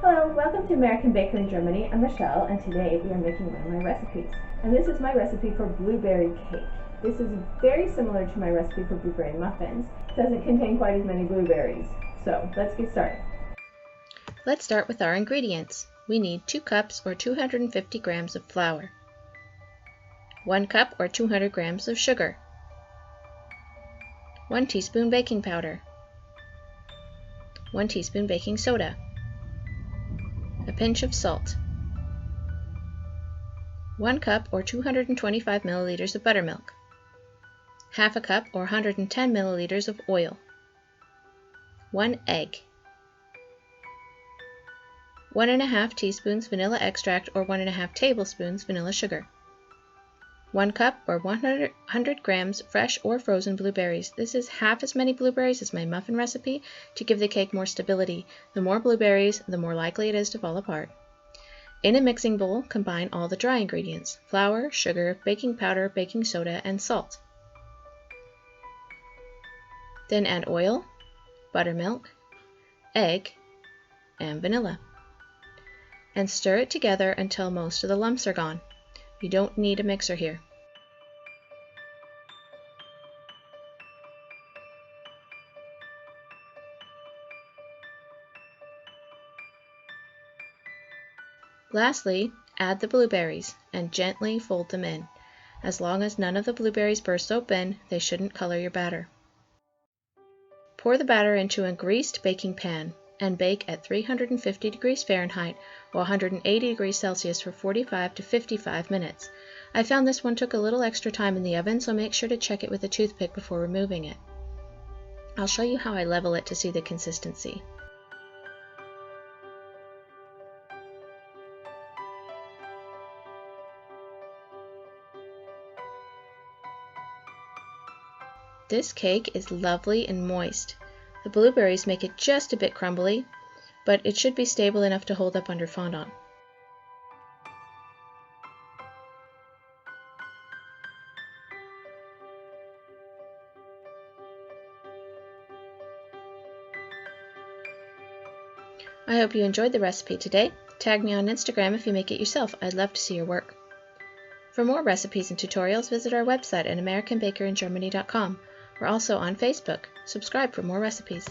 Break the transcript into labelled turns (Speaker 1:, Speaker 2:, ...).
Speaker 1: Hello, welcome to American Baker in Germany. I'm Michelle, and today we are making one of my recipes. And this is my recipe for blueberry cake. This is very similar to my recipe for blueberry muffins. It doesn't contain quite as many blueberries. So let's get started.
Speaker 2: Let's start with our ingredients. We need 2 cups or 250 grams of flour, 1 cup or 200 grams of sugar, 1 teaspoon baking powder, 1 teaspoon baking soda, a pinch of salt, 1 cup or 225 milliliters of buttermilk, half a cup or 110 milliliters of oil, 1 egg, 1½ teaspoons vanilla extract or 1½ tablespoons vanilla sugar, 1 cup or 100 grams fresh or frozen blueberries. This is half as many blueberries as my muffin recipe to give the cake more stability. The more blueberries, the more likely it is to fall apart. In a mixing bowl, combine all the dry ingredients: flour, sugar, baking powder, baking soda, and salt. Then add oil, buttermilk, egg, and vanilla. And stir it together until most of the lumps are gone. You don't need a mixer here. Lastly, add the blueberries and gently fold them in. As long as none of the blueberries burst open, they shouldn't color your batter. Pour the batter into a greased baking pan and bake at 350 degrees Fahrenheit or 180 degrees Celsius for 45 to 55 minutes. I found this one took a little extra time in the oven, so make sure to check it with a toothpick before removing it. I'll show you how I level it to see the consistency. This cake is lovely and moist. The blueberries make it just a bit crumbly, but it should be stable enough to hold up under fondant. I hope you enjoyed the recipe today. Tag me on Instagram if you make it yourself. I'd love to see your work. For more recipes and tutorials, visit our website at AmericanBakerInGermany.com. We're also on Facebook. Subscribe for more recipes.